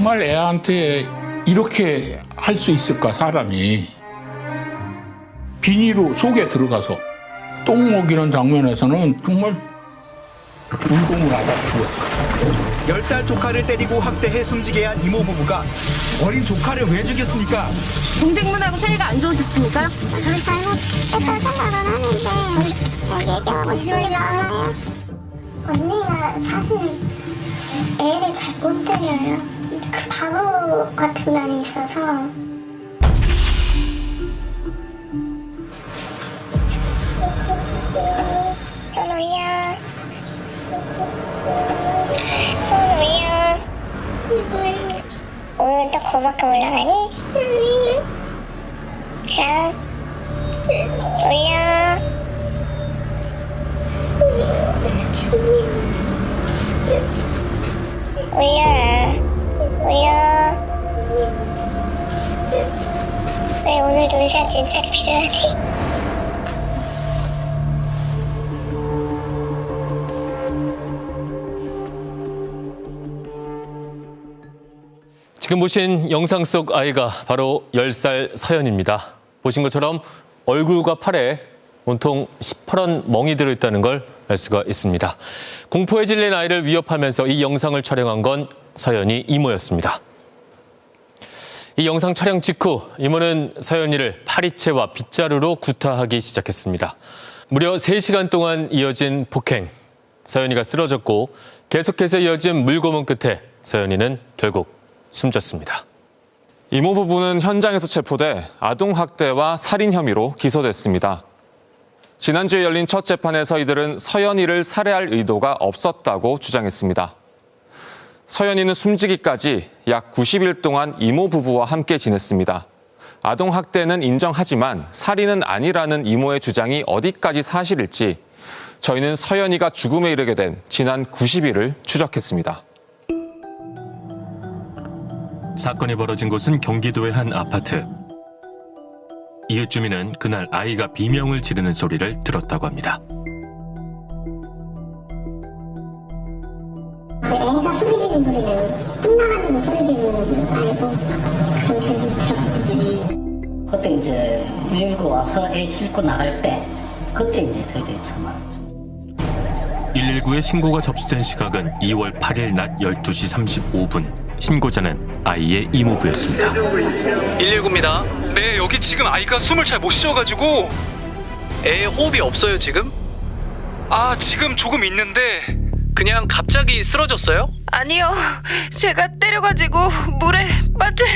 정말 애한테 이렇게 할 수 있을까, 사람이. 비닐로 속에 들어가서 똥 먹이는 장면에서는 정말 울고물 하다 죽었어요. 10살 조카를 때리고 학대해 숨지게 한 이모 부부가 어린 조카를 왜 죽였습니까? 동생분하고 사이가 안 좋으셨습니까? 저는 잘못했다고 생각은 하는데 얘기하고 싶지가 않아요. 언니가 사실 애를 잘 못 때려요. 그 바보 같은 면이 있어서. 손 올려. 손 올려. 오늘도 그만큼 올라가니? 그럼 올려. 올려라. 올려. 왜 오늘도 의사 진찰이 필요하지? 지금 보신 영상 속 아이가 바로 10살 서연입니다. 보신 것처럼 얼굴과 팔에 온통 시퍼런 멍이 들어있다는 걸 알 수가 있습니다. 공포에 질린 아이를 위협하면서 이 영상을 촬영한 건 서연이 이모였습니다. 이 영상 촬영 직후 이모는 서연이를 파리채와 빗자루로 구타하기 시작했습니다. 무려 3시간 동안 이어진 폭행. 서연이가 쓰러졌고 계속해서 이어진 물고문 끝에 서연이는 결국 숨졌습니다. 이모 부부는 현장에서 체포돼 아동학대와 살인 혐의로 기소됐습니다. 지난주에 열린 첫 재판에서 이들은 서연이를 살해할 의도가 없었다고 주장했습니다. 서연이는 숨지기까지 약 90일 동안 이모 부부와 함께 지냈습니다. 아동학대는 인정하지만 살인은 아니라는 이모의 주장이 어디까지 사실일지 저희는 서연이가 죽음에 이르게 된 지난 90일을 추적했습니다. 사건이 벌어진 곳은 경기도의 한 아파트. 이웃 주민은 그날 아이가 비명을 지르는 소리를 들었다고 합니다. 애가 소리 지르는 소리는 혼나가지고 소리 지르는 줄 알고 그 소리 들었는데 그때 이제 119 와서 애 싣고 나갈 때 그때 이제 저희들이 처음 알았죠. 119에 신고가 접수된 시각은 2월 8일 낮 12시 35분. 신고자는 아이의 이모부였습니다. 119입니다. 네, 여기 지금 아이가 숨을 잘 못 쉬어가지고 애 호흡이 없어요, 지금? 아, 지금 조금 있는데 그냥 갑자기 쓰러졌어요? 아니요. 제가 때려가지고 물에 빠질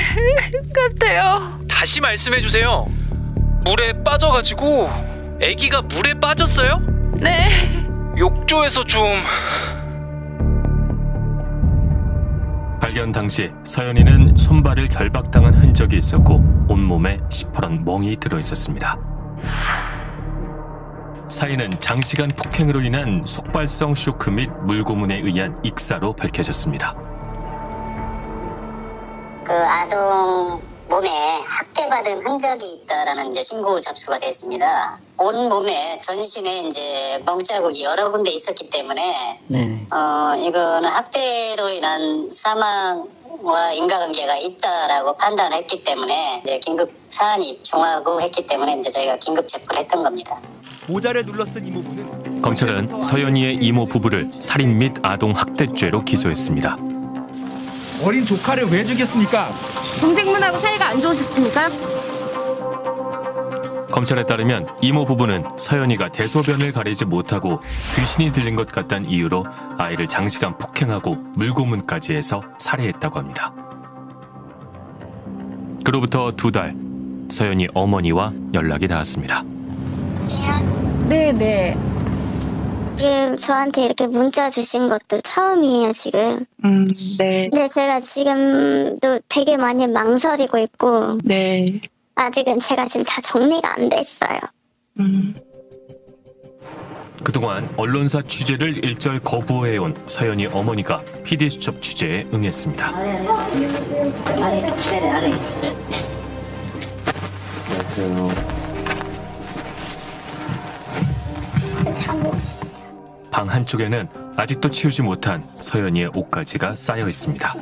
것 같아요. 다시 말씀해주세요. 물에 빠져가지고 애기가 물에 빠졌어요? 네. 욕조에서 좀... 발견 당시 서연이는 손발을 결박당한 흔적이 있었고 온몸에 시퍼런 멍이 들어있었습니다. 사인은 장시간 폭행으로 인한 속발성 쇼크 및 물고문에 의한 익사로 밝혀졌습니다. 그 아동 몸에 학대받은 흔적이 있다라는 이제 신고 접수가 됐습니다. 온 몸에 전신에 이제 멍자국이 여러 군데 있었기 때문에 네. 이거는 학대로 인한 사망과 인과관계가 있다라고 판단했기 때문에 이제 긴급 사안이 중하고 했기 때문에 이제 저희가 긴급 체포를 했던 겁니다. 모자를 눌러쓴 이모부는 검찰은 서연이의 이모 부부를 살인 및 아동 학대죄로 기소했습니다. 어린 조카를 왜 죽였습니까? 동생분하고 사이가 안 좋으셨습니까? 검찰에 따르면 이모 부부는 서연이가 대소변을 가리지 못하고 귀신이 들린 것 같다는 이유로 아이를 장시간 폭행하고 물고문까지 해서 살해했다고 합니다. 그로부터 2달, 서연이 어머니와 연락이 닿았습니다. 네네. 지금 저한테 이렇게 문자 주신 것도 처음이에요, 지금. 네. 근데 제가 지금도 되게 많이 망설이고 있고 네. 아직은 제가 지금 다 정리가 안 됐어요. 그동안 언론사 취재를 일절 거부해온 서연이 어머니가 PD수첩 취재에 응했습니다. 아래. 방 한쪽에는 아직도 치우지 못한 서연이의 옷가지가 쌓여 있습니다.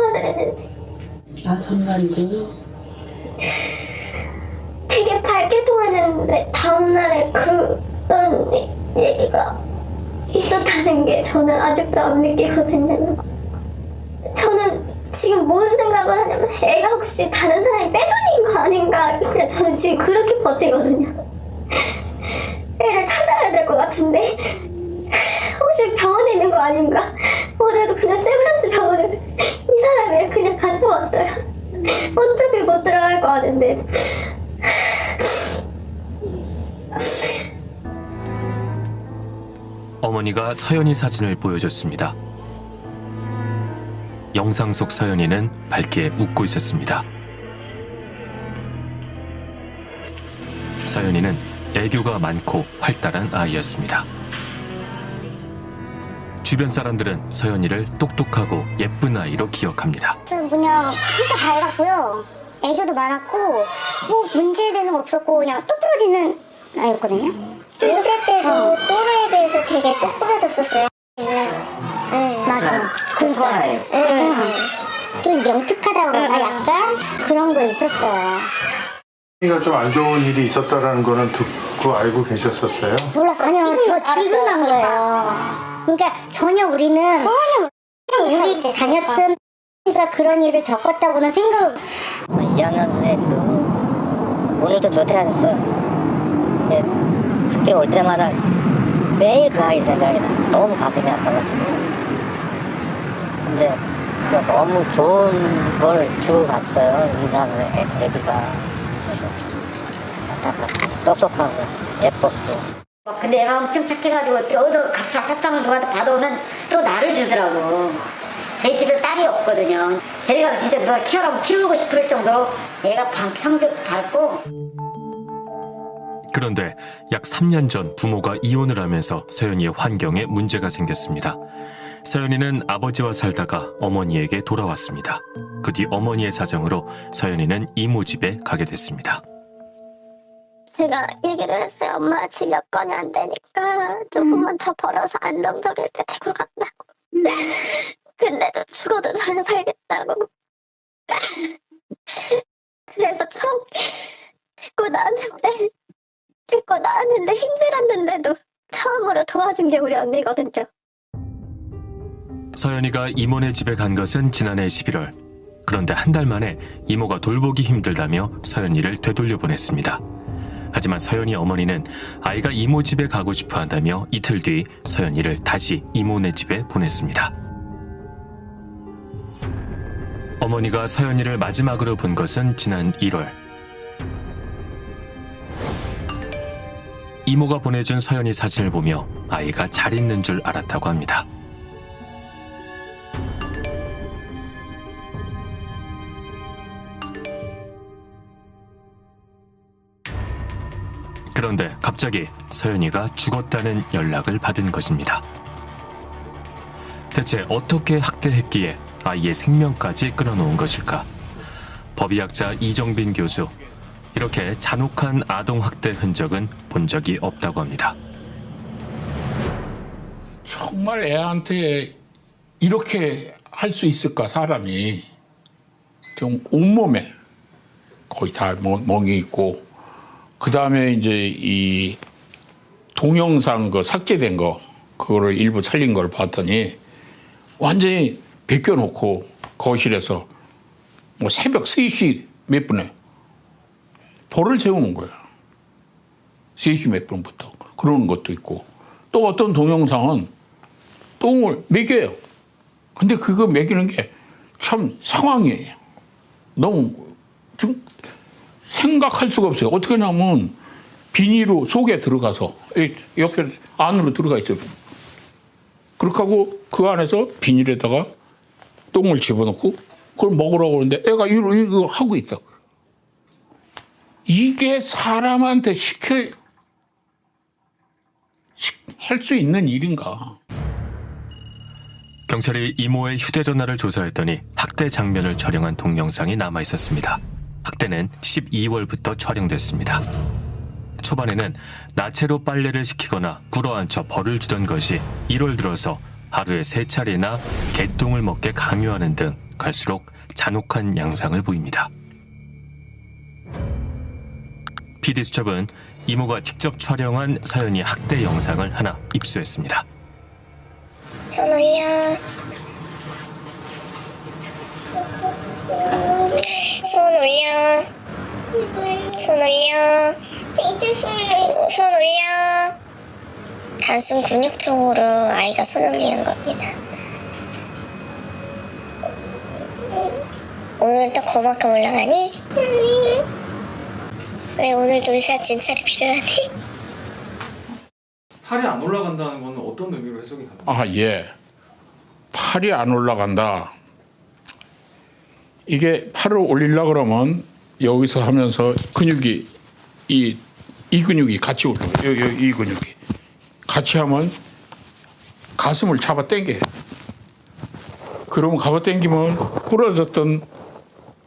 전화를 했는데. 전화리고요? 되게 밝게 통화했는데 다음날에 그런 얘기가 있었다는 게 저는 아직도 안 믿기거든요. 저는 지금 뭔 생각을 하냐면 애가 혹시 다른 사람이 빼돌린 거 아닌가. 진짜 저는 지금 그렇게 버티거든요. 애를 찾아야 될 것 같은데 혹시 병원에 있는 거 아닌가. 어제도 그냥 세브란스 병원에 이 사람을 그냥 갔다 왔어요. 어차피 못 들어갈 거 아는데. 어머니가 서연이 사진을 보여줬습니다. 영상 속 서연이는 밝게 웃고 있었습니다. 서연이는 애교가 많고 활달한 아이였습니다. 주변 사람들은 서연이를 똑똑하고 예쁜 아이로 기억합니다. 그냥 진짜 밝았고요. 애교도 많았고 뭐 문제되는 거 없었고 그냥 똑부러지는 아이였거든요. 요새 때도 또래에 비해서 되게 똑부러졌었어요. 맞아. 그러니까 좀 영특하다고 그런가 약간 그런 거 있었어요. 이가 좀 안 좋은 일이 있었다라는 거는 듣고 알고 계셨었어요? 몰랐어요. 아니요, 저 지금 한 거예요. 그러니까 전혀 우리는 우리 다녔던 가 그런 일을 겪었다고는 생각. 2학년 선생님도 오늘도 조퇴하셨어요. 예, 그때 올 때마다 매일 그 아이 생각이 나. 너무 가슴이 아파가지고. 근데 너무 좋은 걸 주고 갔어요. 이사를 애기가. 그래서 똑똑하고 예뻤고. 근데 애가 엄청 착해가지고 어디서 같이 사탕을 누가 받아오면 또 나를 주더라고. 저희 집에 딸이 없거든요. 데려가서 진짜 누가 키우라고 키우고 싶을 정도로 애가 성격도 밝고. 그런데 약 3년 전 부모가 이혼을 하면서 서연이의 환경에 문제가 생겼습니다. 서연이는 아버지와 살다가 어머니에게 돌아왔습니다. 그 뒤 어머니의 사정으로 서연이는 이모 집에 가게 됐습니다. 제가 얘기를 했어요. 엄마 집 여건이 안 되니까 조금만 더 벌어서 안정적일 때 데리고 간다고. 근데도 죽어도 잘 살겠다고. 그래서 처음 데리고 나왔는데 힘들었는데도 처음으로 도와준 게 우리 언니거든요. 서연이가 이모네 집에 간 것은 지난해 11월. 그런데 한 달 만에 이모가 돌보기 힘들다며 서연이를 되돌려 보냈습니다. 하지만 서연이 어머니는 아이가 이모 집에 가고 싶어 한다며 이틀 뒤 서연이를 다시 이모네 집에 보냈습니다. 어머니가 서연이를 마지막으로 본 것은 지난 1월. 이모가 보내준 서연이 사진을 보며 아이가 잘 있는 줄 알았다고 합니다. 그런데 갑자기 서연이가 죽었다는 연락을 받은 것입니다. 대체 어떻게 학대했기에 아이의 생명까지 끊어놓은 것일까? 법의학자 이정빈 교수, 이렇게 잔혹한 아동학대 흔적은 본 적이 없다고 합니다. 정말 애한테 이렇게 할 수 있을까, 사람이. 좀 온몸에 거의 다 멍이 있고, 그 다음에 이제 이 동영상 삭제된 거, 그거를 일부 살린 걸 봤더니 완전히 벗겨놓고 거실에서 뭐 새벽 3시 몇 분에 볼을 세우는 거야. 3시 몇 분부터. 그러는 것도 있고. 또 어떤 동영상은 똥을 먹여요. 근데 그거 먹이는 게 참 상황이에요. 너무 좀 생각할 수가 없어요. 어떻게 하냐면 비닐로 속에 들어가서 옆에 안으로 들어가 있어요. 그렇게 하고 그 안에서 비닐에다가 똥을 집어넣고 그걸 먹으라고 하는데 애가 이거 하고 있다고. 이게 사람한테 할 수 있는 일인가. 경찰이 이모의 휴대전화를 조사했더니 학대 장면을 촬영한 동영상이 남아 있었습니다. 학대는 12월부터 촬영됐습니다. 초반에는 나체로 빨래를 시키거나 꿇어앉혀 벌을 주던 것이 1월 들어서 하루에 3차례나 개똥을 먹게 강요하는 등 갈수록 잔혹한 양상을 보입니다. PD수첩은 이모가 직접 촬영한 서연이 학대 영상을 하나 입수했습니다. 손 올려. 손 올려. 손 올려. 손 올려. 단순 근육통으로 아이가 손 올리는 겁니다. 오늘도 그만큼 올라가니? 왜 오늘도 의사 진찰이 필요하니? 팔이 안 올라간다는 건 어떤 의미로 해석이 가능해요? 아, 예. 팔이 안 올라간다. 이게 팔을 올리려고 그러면 여기서 하면서 근육이 이 근육이 같이 올라가요. 이 근육이. 같이 하면 가슴을 잡아 당겨요. 그러면 잡아 당기면 부러졌던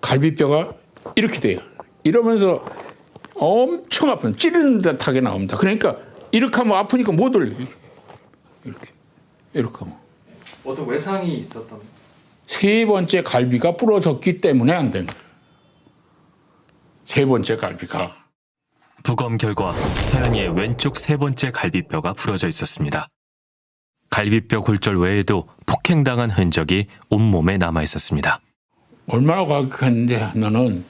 갈비뼈가 이렇게 돼요. 이러면서 엄청 아픈 찌르는 듯하게 나옵니다. 그러니까 이렇게 하면 아프니까 못 올려요. 이렇게 하면. 어떤 외상이 있었던? 세 번째 갈비가 부러졌기 때문에 안 되는 거예요. 세 번째 갈비가. 부검 결과 서연이의 왼쪽 세 번째 갈비뼈가 부러져 있었습니다. 갈비뼈 골절 외에도 폭행당한 흔적이 온몸에 남아 있었습니다. 얼마나 과격한데 하면은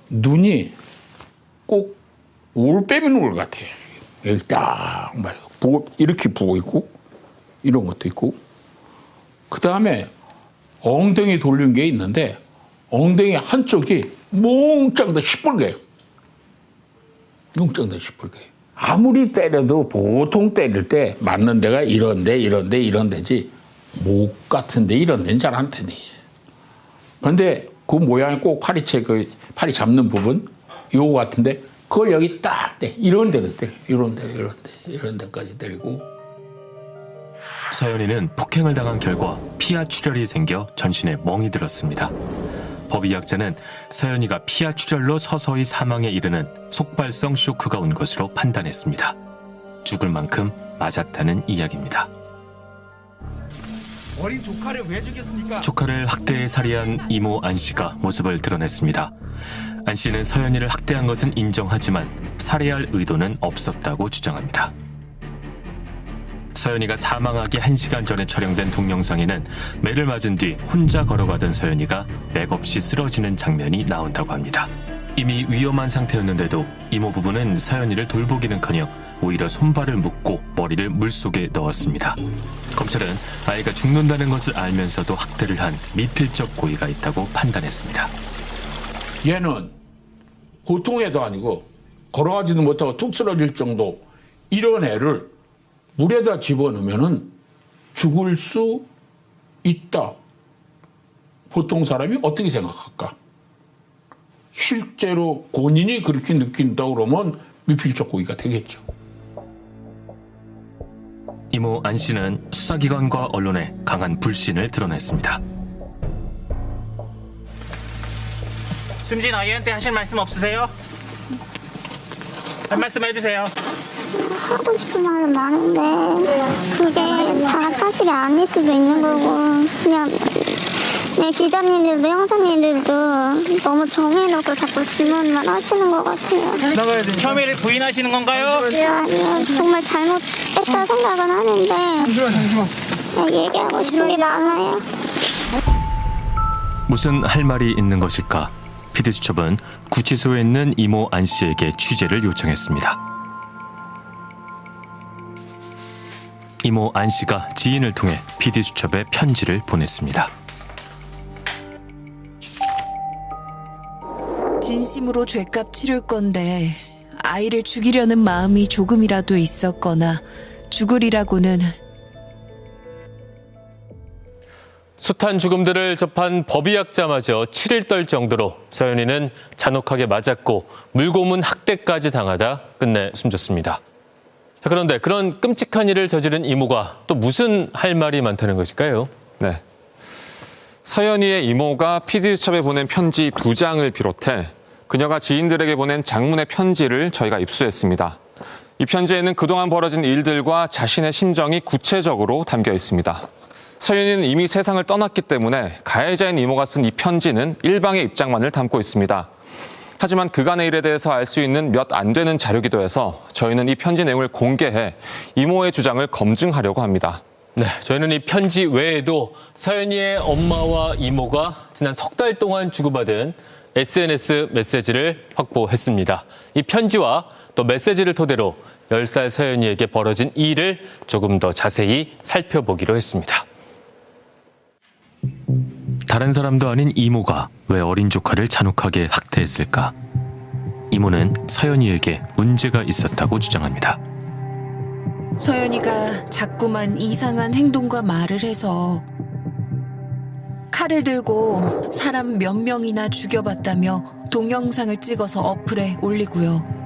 눈이 꼭 올빼미 눈 같아요. 여기 딱 이렇게 부어 있고 이런 것도 있고 그 다음에 엉덩이 돌린 게 있는데 엉덩이 한쪽이 몽땅 다 시뻘개요. 몽땅 다 시뻘개요. 아무리 때려도 보통 때릴 때 맞는 데가 이런 데지 목 같은데 이런 데는 잘 안 되네. 그런데 그 모양이 꼭 파리채 그 팔이 잡는 부분 요거 같은데 그걸 여기 딱 때 이런 데를 때려 이런 데까지 때리고. 서연이는 폭행을 당한 결과 피하 출혈이 생겨 전신에 멍이 들었습니다. 법의학자는 서연이가 피하 출혈로 서서히 사망에 이르는 속발성 쇼크가 온 것으로 판단했습니다. 죽을 만큼 맞았다는 이야기입니다. 어린 조카를 왜 죽였습니까? 조카를 학대해 살해한 이모 안 씨가 모습을 드러냈습니다. 안 씨는 서연이를 학대한 것은 인정하지만 살해할 의도는 없었다고 주장합니다. 서연이가 사망하기 1시간 전에 촬영된 동영상에는 매를 맞은 뒤 혼자 걸어가던 서연이가 맥없이 쓰러지는 장면이 나온다고 합니다. 이미 위험한 상태였는데도 이모 부부는 서연이를 돌보기는커녕 오히려 손발을 묶고 머리를 물속에 넣었습니다. 검찰은 아이가 죽는다는 것을 알면서도 학대를 한 미필적 고의가 있다고 판단했습니다. 얘는 보통 애도 아니고 걸어가지도 못하고 툭 쓰러질 정도 이런 애를 물에다 집어넣으면 죽을 수 있다. 보통 사람이 어떻게 생각할까? 실제로 본인이 그렇게 느낀다 그러면 미필적 고의가 되겠죠. 이모 안 씨는 수사기관과 언론에 강한 불신을 드러냈습니다. 숨진 아이한테 하실 말씀 없으세요? 한 말씀 해주세요. 하고 싶은 말은 많은데 그게 다 사실이 아닐 수도 있는 거고 그냥 기자님들도 형사님들도 너무 정해놓고 자꾸 질문만 하시는 것 같아요. 혐의를 부인하시는 건가요? 아니요. 정말 잘못했다 생각은 하는데 얘기하고 싶은 게 많아요. 무슨 할 말이 있는 것일까? PD수첩은 구치소에 있는 이모 안 씨에게 취재를 요청했습니다. 이모 안 씨가 지인을 통해 PD수첩에 편지를 보냈습니다. 진심으로 죗값 치를 건데 아이를 죽이려는 마음이 조금이라도 있었거나 죽으리라고는. 숱한 죽음들을 접한 법의학자마저 치를 떨 정도로 서연이는 잔혹하게 맞았고 물고문 학대까지 당하다 끝내 숨졌습니다. 자, 그런데 그런 끔찍한 일을 저지른 이모가 또 무슨 할 말이 많다는 것일까요? 네. 서연이의 이모가 PD수첩에 보낸 편지 2장을 비롯해 그녀가 지인들에게 보낸 장문의 편지를 저희가 입수했습니다. 이 편지에는 그동안 벌어진 일들과 자신의 심정이 구체적으로 담겨 있습니다. 서연이는 이미 세상을 떠났기 때문에 가해자인 이모가 쓴 이 편지는 일방의 입장만을 담고 있습니다. 하지만 그간의 일에 대해서 알 수 있는 몇 안 되는 자료기도 해서 저희는 이 편지 내용을 공개해 이모의 주장을 검증하려고 합니다. 네, 저희는 이 편지 외에도 서연이의 엄마와 이모가 지난 석 달 동안 주고받은 SNS 메시지를 확보했습니다. 이 편지와 또 메시지를 토대로 10살 서연이에게 벌어진 이 일을 조금 더 자세히 살펴보기로 했습니다. 다른 사람도 아닌 이모가 왜 어린 조카를 잔혹하게 학대했을까? 이모는 서연이에게 문제가 있었다고 주장합니다. 서연이가 자꾸만 이상한 행동과 말을 해서 칼을 들고 사람 몇 명이나 죽여봤다며 동영상을 찍어서 어플에 올리고요.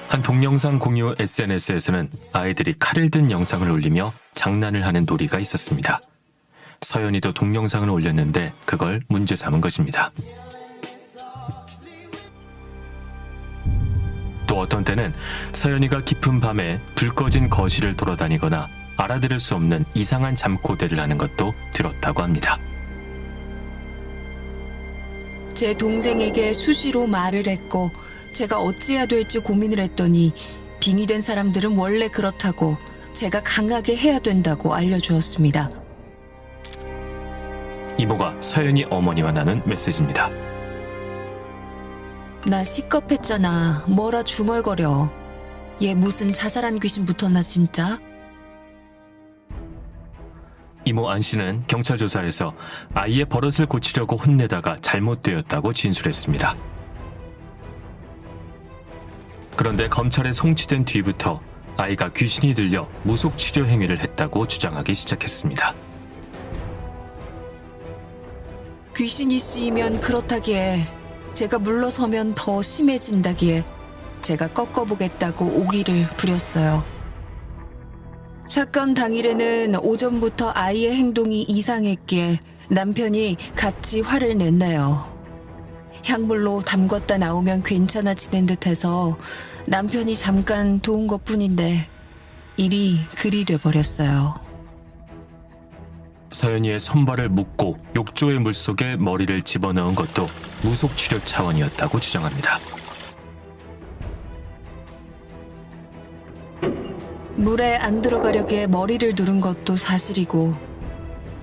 한 동영상 공유 SNS에서는 아이들이 칼을 든 영상을 올리며 장난을 하는 놀이가 있었습니다. 서연이도 동영상을 올렸는데 그걸 문제 삼은 것입니다. 또 어떤 때는 서연이가 깊은 밤에 불 꺼진 거실을 돌아다니거나 알아들을 수 없는 이상한 잠꼬대를 하는 것도 들었다고 합니다. 제 동생에게 수시로 말을 했고 제가 어찌해야 될지 고민을 했더니 빙의된 사람들은 원래 그렇다고 제가 강하게 해야 된다고 알려주었습니다. 이모가 서연이 어머니와 나눈 메시지입니다. 나 시겁했잖아. 뭐라 중얼거려. 얘 무슨 자살한 귀신 붙었나 진짜? 이모 안 씨는 경찰 조사에서 아이의 버릇을 고치려고 혼내다가 잘못되었다고 진술했습니다. 그런데 검찰에 송치된 뒤부터 아이가 귀신이 들려 무속 치료 행위를 했다고 주장하기 시작했습니다. 귀신이 씌이면 그렇다기에 제가 물러서면 더 심해진다기에 제가 꺾어보겠다고 오기를 부렸어요. 사건 당일에는 오전부터 아이의 행동이 이상했기에 남편이 같이 화를 냈나요. 향물로 담궜다 나오면 괜찮아지는 듯해서 남편이 잠깐 도운 것뿐인데 일이 그리 돼버렸어요. 서연이의 손발을 묶고 욕조의 물속에 머리를 집어넣은 것도 무속치료 차원이었다고 주장합니다. 물에 안 들어가려게 머리를 누른 것도 사실이고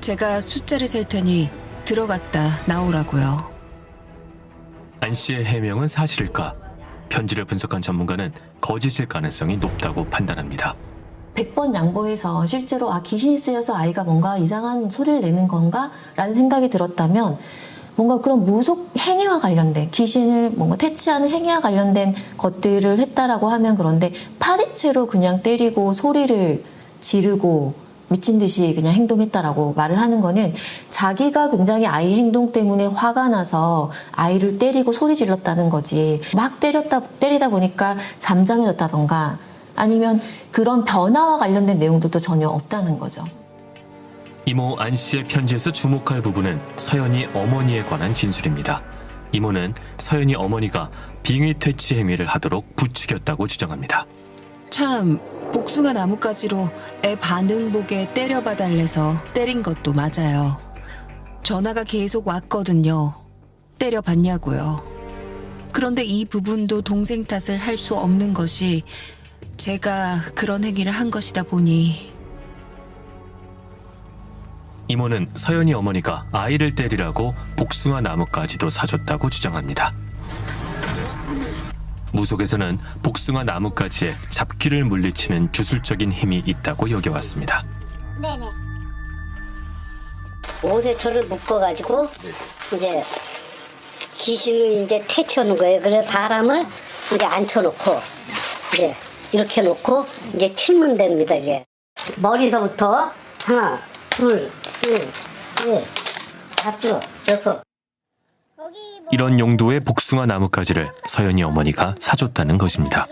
제가 숫자를 셀 테니 들어갔다 나오라고요. 안 씨의 해명은 사실일까? 편지를 분석한 전문가는 거짓일 가능성이 높다고 판단합니다. 100번 양보해서 실제로 귀신이 쓰여서 아이가 뭔가 이상한 소리를 내는 건가? 라는 생각이 들었다면 뭔가 그런 무속 행위와 관련된 귀신을 뭔가 퇴치하는 행위와 관련된 것들을 했다라고 하면 그런데 파리채로 그냥 때리고 소리를 지르고 미친 듯이 그냥 행동했다라고 말을 하는 거는 자기가 굉장히 아이 행동 때문에 화가 나서 아이를 때리고 소리 질렀다는 거지 막 때리다 보니까 잠잠해졌다던가 아니면 그런 변화와 관련된 내용들도 전혀 없다는 거죠. 이모 안 씨의 편지에서 주목할 부분은 서연이 어머니에 관한 진술입니다. 이모는 서연이 어머니가 빙의 퇴치 행위를 하도록 부추겼다고 주장합니다. 참 복숭아 나뭇가지로 애 반응 보게 때려봐달래서 때린 것도 맞아요. 전화가 계속 왔거든요. 때려봤냐고요. 그런데 이 부분도 동생 탓을 할 수 없는 것이 제가 그런 행위를 한 것이다 보니 이모는 서연이 어머니가 아이를 때리라고 복숭아 나뭇가지도 사줬다고 주장합니다. 무속에서는 복숭아 나뭇가지에 잡귀를 물리치는 주술적인 힘이 있다고 여겨왔습니다. 네네. 오세초를 묶어가지고 이제 귀신을 이제 퇴치하는 거예요. 그래서 사람을 이제 앉혀놓고 이제 이렇게 놓고 이제 치면 됩니다. 이게 머리서부터 하나, 둘, 셋, 넷, 다섯, 여섯. 이런 용도의 복숭아 나뭇가지를 서연이 어머니가 사줬다는 것입니다.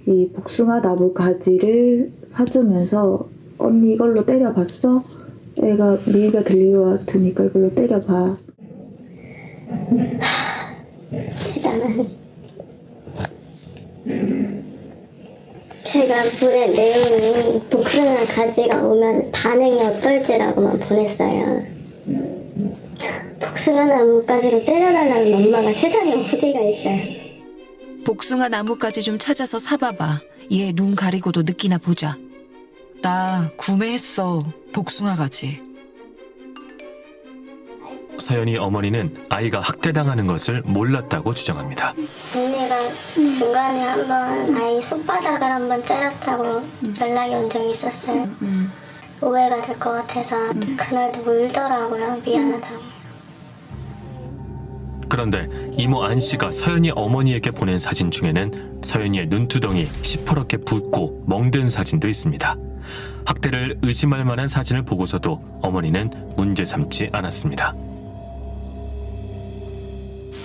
이 복숭아 나무 가지를 사주면서 언니 이걸로 때려봤어? 애가 미가 들릴 것 같으니까 이걸로 때려봐. 제가 보낸 내용이 복숭아 가지가 오면 반응이 어떨지라고만 보냈어요. 복숭아 나무가지로 때려달라는 엄마가 세상에 어디가 있어요. 복숭아 나뭇가지 좀 찾아서 사봐봐. 얘 눈 가리고도 느끼나 보자. 나 구매했어. 복숭아 가지. 서연이 어머니는 아이가 학대당하는 것을 몰랐다고 주장합니다. 언니가 중간에 한번 아이 손바닥을 한번 때렸다고 연락이 온 적이 있었어요. 오해가 될 것 같아서 그날도 울더라고요. 미안하다고. 그런데 이모 안 씨가 서연이 어머니에게 보낸 사진 중에는 서연이의 눈두덩이 시퍼렇게 붓고 멍든 사진도 있습니다. 학대를 의심할 만한 사진을 보고서도 어머니는 문제 삼지 않았습니다.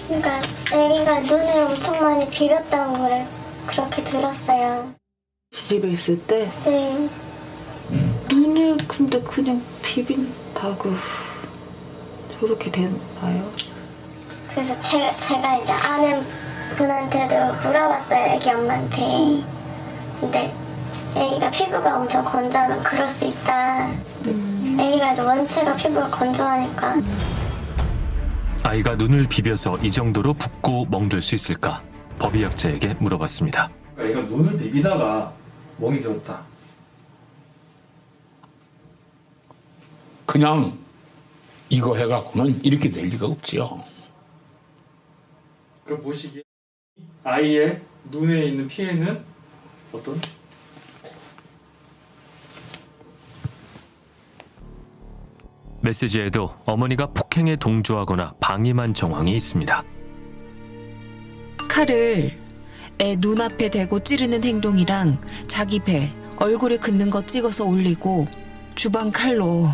그러니까 애기가 눈을 엄청 많이 비볐다고 그렇게 들었어요. 집에 있을 때? 네. 눈을 근데 그냥 비빈다고 저렇게 되나요? 그래서 제가 이제 아는 분한테도 물어봤어요. 애기 엄마한테. 근데 애기가 피부가 엄청 건조하면 그럴 수 있다. 애기가 이제 원체가 피부가 건조하니까. 아이가 눈을 비벼서 이 정도로 붓고 멍들 수 있을까? 법의학자에게 물어봤습니다. 애가 눈을 비비다가 멍이 들었다. 그냥 이거 해갖고는 이렇게 될 리가 없지요. 그 보시기에 아이의 눈에 있는 피해는 어떤? 메시지에도 어머니가 폭행에 동조하거나 방임한 정황이 있습니다. 칼을 애 눈앞에 대고 찌르는 행동이랑 자기 배, 얼굴에 긋는 거 찍어서 올리고 주방 칼로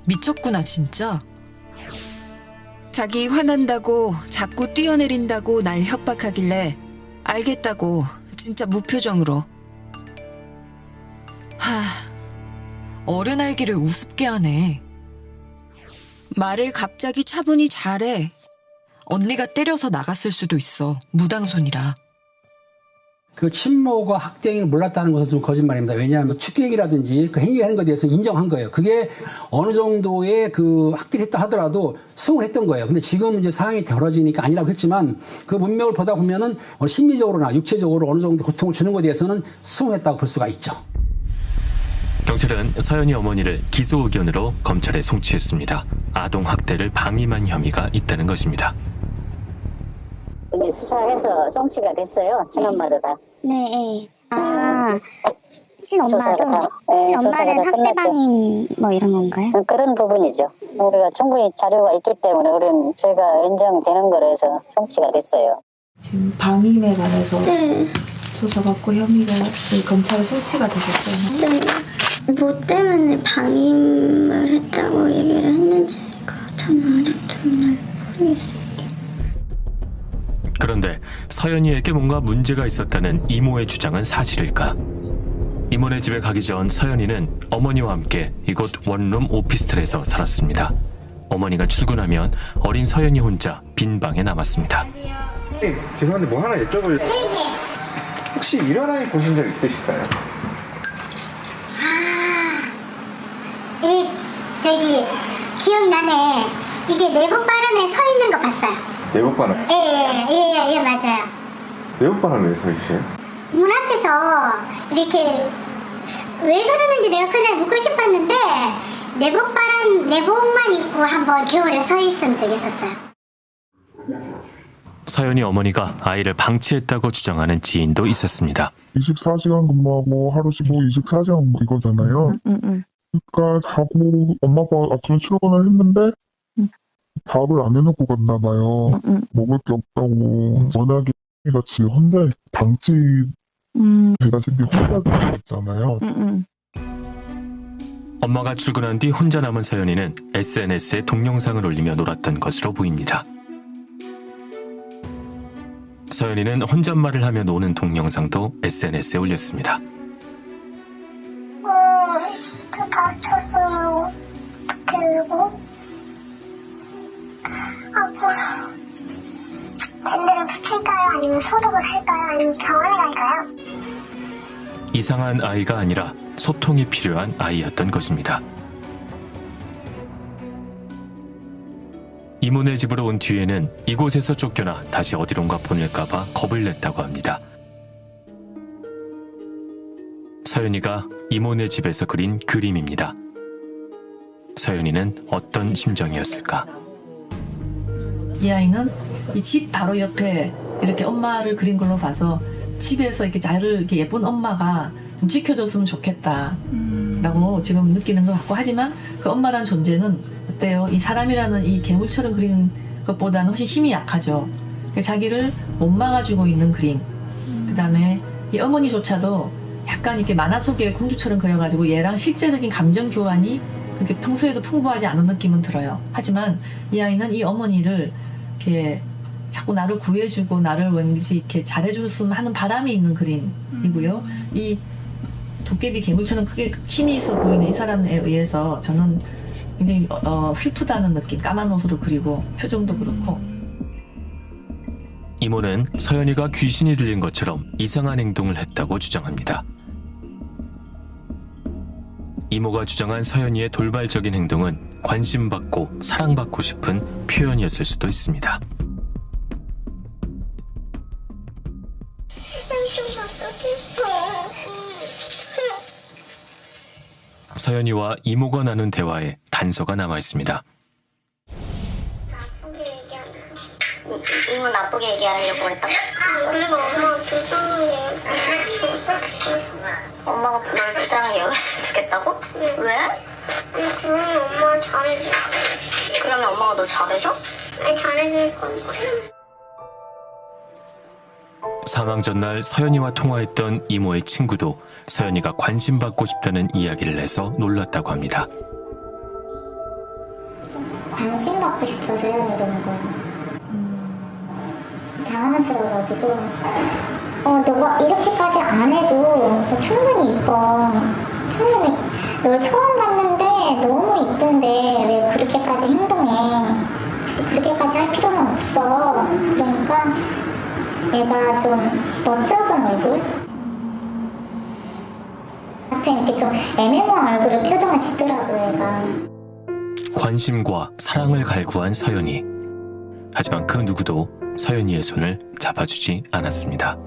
미쳤구나 진짜. 자기 화난다고 자꾸 뛰어내린다고 날 협박하길래 알겠다고 진짜 무표정으로. 어른 알기를 우습게 하네. 말을 갑자기 차분히 잘해. 언니가 때려서 나갔을 수도 있어. 무당손이라. 그 친모가 학대 행위를 몰랐다는 것은 좀 거짓말입니다. 왜냐하면 축객이라든지 그 행위하는 것에 대해서 인정한 거예요. 그게 어느 정도의 그 학대를 했다 하더라도 수긍을 했던 거예요. 근데 지금 이제 상황이 벌어지니까 아니라고 했지만 그 문맥을 보다 보면은 심리적으로나 육체적으로 어느 정도 고통을 주는 것에 대해서는 수긍했다고 볼 수가 있죠. 경찰은 서연이 어머니를 기소 의견으로 검찰에 송치했습니다. 아동 학대를 방임한 혐의가 있다는 것입니다. 근데 수사해서 송치가 됐어요. 친엄마도 다. 네. 아, 친엄마도? 네, 친엄마는 학대방임 뭐 이런 건가요? 그런 부분이죠. 우리가 충분히 자료가 있기 때문에 우리는 죄가 인정되는 거라서 송치가 됐어요. 지금 방임에 관해서 조사받고 혐의가 검찰에 송치가 되셨어요. 네. 뭐 때문에 방임을 했다고 얘기를 했는지 저는 아직도 잘 모르겠어요. 그런데 서연이에게 뭔가 문제가 있었다는 이모의 주장은 사실일까? 이모네 집에 가기 전 서연이는 어머니와 함께 이곳 원룸 오피스텔에서 살았습니다. 어머니가 출근하면 어린 서연이 혼자 빈 방에 남았습니다. 선생님, 죄송한데 뭐 하나 여쭤볼. 혹시 이런 아이 보신 적 있으실까요? 저기 기억나네. 이게 내복바람에 서 있는 거 봤어요. 내복바람? 예, 맞아요. 내복바람에 왜 서 있어요? 문 앞에서 이렇게 왜 그러는지 내가 그날 묻고 싶었는데 내복만 입고 한번 겨울에 서 있은 적이 있었어요. 서연이 어머니가 아이를 방치했다고 주장하는 지인도 있었습니다. 24시간 근무하고 하루 쉬고 24시간 이거잖아요. 그러니까 자고 엄마 아빠 아침에 출근을 했는데 밥을 안 해놓고 갔나 봐요. 먹을 게 없다고 워낙에 같이 혼자 방치 돼가지고 혼자 있잖아요. 엄마가 출근한 뒤 혼자 남은 서연이는 SNS에 동영상을 올리며 놀았던 것으로 보입니다. 서연이는 혼잣말을 하며 노는 동영상도 SNS에 올렸습니다. 저 다쳤어요. 어떻게 이거? 아파. 밴드를 붙일까요? 아니면 소독을 할까요? 아니면 병원에 갈까요? 이상한 아이가 아니라 소통이 필요한 아이였던 것입니다. 이모네 집으로 온 뒤에는 이곳에서 쫓겨나 다시 어디론가 보낼까봐 겁을 냈다고 합니다. 서연이가 이모네 집에서 그린 그림입니다. 서연이는 어떤 심정이었을까? 이 아이는 이 집 바로 옆에 이렇게 엄마를 그린 걸로 봐서 집에서 이렇게 나를 이렇게 예쁜 엄마가 좀 지켜줬으면 좋겠다라고 지금 느끼는 것 같고, 하지만 그 엄마란 존재는 어때요? 이 사람이라는 이 괴물처럼 그린 것보다는 훨씬 힘이 약하죠. 자기를 못 막아주고 있는 그림. 그다음에 이 어머니조차도 약간 이렇게 만화 속의 공주처럼 그려가지고 얘랑 실제적인 감정 교환이 그렇게 평소에도 풍부하지 않은 느낌은 들어요. 하지만 이 아이는 이 어머니를 이렇게 자꾸 나를 구해주고 나를 왠지 이렇게 잘해줬으면 하는 바람이 있는 그림이고요. 이 도깨비 괴물처럼 크게 힘이 있어 보이는 이 사람에 의해서 저는 굉장히 슬프다는 느낌, 까만 옷으로 그리고 표정도 그렇고. 이모는 서연이가 귀신이 들린 것처럼 이상한 행동을 했다고 주장합니다. 이모가 주장한 서연이의 돌발적인 행동은 관심받고 사랑받고 싶은 표현이었을 수도 있습니다. 서연이와 이모가 나눈 대화에 단서가 남아 있습니다. 이모 나쁘게 얘기하려고 했다. 그리고 엄마 불쌍하게. 엄마가 널 불쌍하게 여겼으면 좋겠다고? 왜? 그러면 엄마가 잘해줘. 그러면 엄마가 너 잘해줘? 아니 잘해줄 건데. 사망 전날 서연이와 통화했던 이모의 친구도 서연이가 관심받고 싶다는 이야기를 해서 놀랐다고 합니다. 관심 받고 싶어서요, 이러는 거예요. 당황스러워가지고 너가 이렇게까지 안 해도 너 충분히 이뻐. 충분히 널 처음 봤는데 너무 이쁜데 왜 그렇게까지 행동해. 그렇게까지 할 필요는 없어. 그러니까 얘가 좀 멋쩍은 얼굴? 하여튼 이렇게 좀 애매모호한 얼굴을 표정을 짓더라고요, 얘가. 관심과 사랑을 갈구한 서연이. 하지만 그 누구도 서연이의 손을 잡아주지 않았습니다.